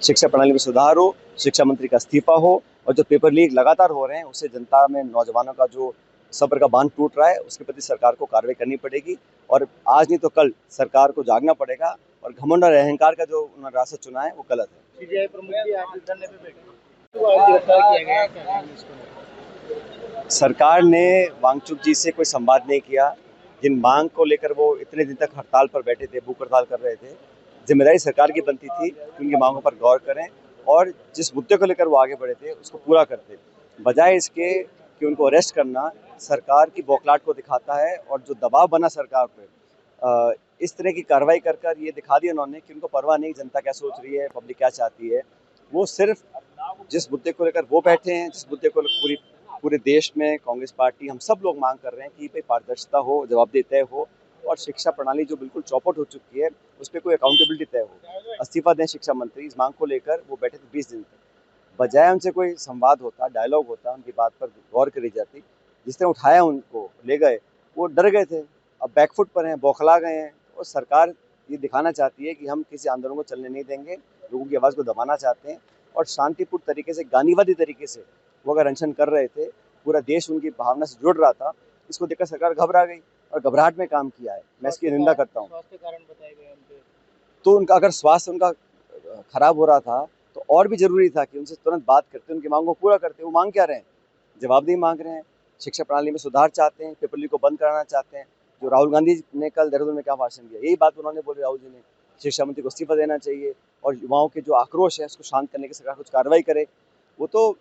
शिक्षा प्रणाली में सुधार हो, शिक्षा मंत्री का इस्तीफा हो और जो पेपर लीक लगातार हो रहे हैं उससे जनता में नौजवानों का जो सब्र का बांध टूट रहा है उसके प्रति सरकार को कार्रवाई करनी पड़ेगी और आज नहीं तो कल सरकार को जागना पड़ेगा। और घमंड और अहंकार का जो उन्होंने रास्ता चुना है वो गलत है। सीबीआई प्रमुख जी आज धरने पे बैठे तो आज गिरफ्तार किया गया है, क्या कहेंगे इसको? सरकार ने वांगचुक जी से कोई संवाद नहीं किया। जिन मांग को लेकर वो इतने दिन तक हड़ताल पर बैठे थे, भूख हड़ताल कर रहे थे, जिम्मेदारी सरकार की बनती थी कि उनकी मांगों पर गौर करें और जिस मुद्दे को लेकर वो आगे बढ़े थे उसको पूरा करते। बजाय इसके कि उनको अरेस्ट करना सरकार की बौखलाहट को दिखाता है और जो दबाव बना सरकार पर इस तरह की कार्रवाई कर कर ये दिखा दिया उन्होंने कि उनको परवाह नहीं जनता क्या सोच रही है, पब्लिक क्या चाहती है। वो सिर्फ जिस मुद्दे को लेकर वो बैठे हैं, जिस मुद्दे को पूरे देश में कांग्रेस पार्टी हम सब लोग मांग कर रहे हैं कि भाई पारदर्शिता हो, जवाबदेही तय हो और शिक्षा प्रणाली जो बिल्कुल चौपट हो चुकी है उस पर कोई अकाउंटेबिलिटी तय हो। इस्तीफा दें शिक्षा मंत्री, इस मांग को लेकर वो बैठे थे 20 दिन तक। बजाय उनसे कोई संवाद होता, डायलॉग होता, उनकी बात पर गौर करी जाती, जिसने उठाया उनको ले गए वो डर गए थे, अब बैकफुट पर हैं, बौखला गए हैं। और सरकार ये दिखाना चाहती है कि हम किसी आंदोलन को चलने नहीं देंगे, लोगों की आवाज़ को दबाना चाहते हैं और शांतिपूर्ण तरीके से, गांधीवादी तरीके से वो अगर अनशन कर रहे थे, पूरा देश उनकी भावना से जुड़ रहा था, इसको देखकर सरकार घबरा गई और घबराहट में काम किया है। मैं इसकी निंदा करता हूँ। स्वास्थ्य कारण बताए गए उनके, तो उनका अगर स्वास्थ्य उनका खराब हो रहा था तो और भी जरूरी था कि उनसे तुरंत बात करते, उनकी मांगों को पूरा करते। वो मांग क्या रहे हैं? जवाबदेही मांग रहे हैं, शिक्षा प्रणाली में सुधार चाहते हैं, पेपर लीक को बंद कराना चाहते हैं। जो राहुल गांधी ने कल देहरादून में क्या भाषण दिया, यही बात उन्होंने बोली राहुल जी ने, शिक्षा मंत्री को इस्तीफा देना चाहिए और युवाओं के जो आक्रोश है उसको शांत करने की सरकार कुछ कार्रवाई करे। वो तो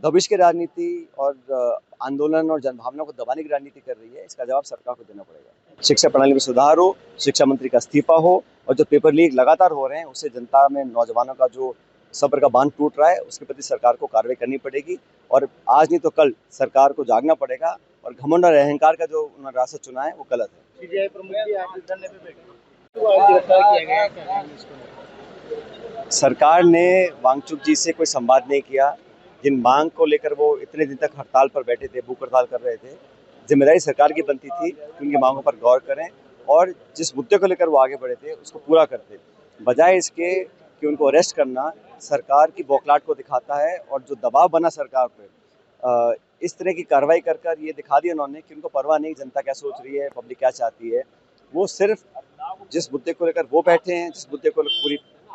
भविष्य की राजनीति और आंदोलन और जनभावना को दबाने की राजनीति कर रही है। इसका जवाब सरकार को देना पड़ेगा। शिक्षा प्रणाली में सुधार हो, शिक्षा मंत्री का इस्तीफा हो और जो पेपर लीक लगातार हो रहे हैं उससे जनता में नौजवानों का जो सब्र का बांध टूट रहा है उसके प्रति सरकार को कार्रवाई करनी पड़ेगी और आज नहीं तो कल सरकार को जागना पड़ेगा। और घमंड और अहंकार का जो उन्होंने रास्ता चुना है वो गलत है। सीबीआई प्रमुख जी आज धरने पे बैठे तो आज गिरफ्तार किया गया है, क्या कहेंगे इसको? सरकार ने वांगचुक जी से कोई संवाद नहीं किया। जिन मांग को लेकर वो इतने दिन तक हड़ताल पर बैठे थे, भूख हड़ताल कर रहे थे, जिम्मेदारी सरकार की बनती थी कि उनकी मांगों पर गौर करें और जिस मुद्दे को लेकर वो आगे बढ़े थे उसको पूरा करते। बजाय इसके कि उनको अरेस्ट करना सरकार की बौखलाहट को दिखाता है और जो दबाव बना सरकार पर इस तरह की कार्रवाई कर कर ये दिखा दिया उन्होंने कि उनको परवाह नहीं जनता क्या सोच रही है, पब्लिक क्या चाहती है। वो सिर्फ जिस मुद्दे को लेकर वो बैठे हैं, जिस मुद्दे को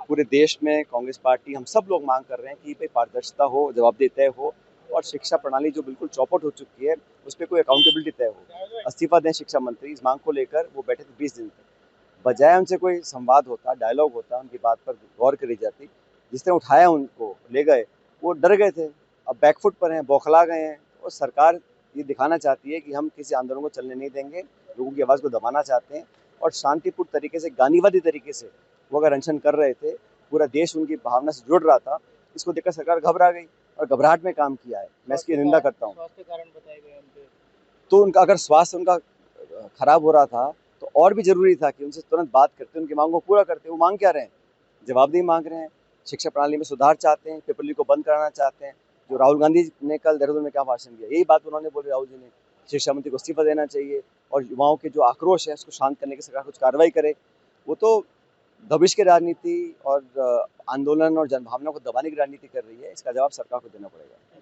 पूरे देश में कांग्रेस पार्टी हम सब लोग मांग कर रहे हैं कि भाई पारदर्शिता हो, जवाबदेही तय हो और शिक्षा प्रणाली जो बिल्कुल चौपट हो चुकी है उस पर कोई अकाउंटेबिलिटी तय हो। इस्तीफा दें शिक्षा मंत्री, इस मांग को लेकर वो बैठे थे 20 दिन तक। बजाय उनसे कोई संवाद होता, डायलॉग होता, उनकी बात पर गौर करी जाती, जिसने उठाया उनको ले गए वो डर गए थे, अब बैकफुट पर हैं, बौखला गए हैं। और सरकार ये दिखाना चाहती है कि हम किसी आंदोलन को चलने नहीं देंगे, लोगों की आवाज़ को दबाना चाहते हैं और शांतिपूर्ण तरीके से, गांधीवादी तरीके से वो अगर अनशन कर रहे थे, पूरा देश उनकी भावना से जुड़ रहा था, इसको देखकर सरकार घबरा गई और घबराहट में काम किया है। मैं इसकी निंदा करता हूँ। स्वास्थ्य कारण बताए गए उनके, तो उनका अगर स्वास्थ्य उनका खराब हो रहा था तो और भी जरूरी था कि उनसे तुरंत बात करते, उनकी मांगों को पूरा करते। वो मांग क्या रहे हैं? जवाबदेही मांग रहे हैं, शिक्षा प्रणाली में सुधार चाहते हैं, पेपर लीक को बंद कराना चाहते हैं। जो राहुल गांधी ने कल देहरादून में क्या भाषण दिया, यही बात उन्होंने बोली राहुल जी ने, शिक्षा मंत्री को इस्तीफा देना चाहिए और युवाओं के जो आक्रोश है उसको शांत करने की सरकार कुछ कार्रवाई करे। वो तो भविष्य की राजनीति और आंदोलन और जनभावना को दबाने की राजनीति कर रही है। इसका जवाब सरकार को देना पड़ेगा।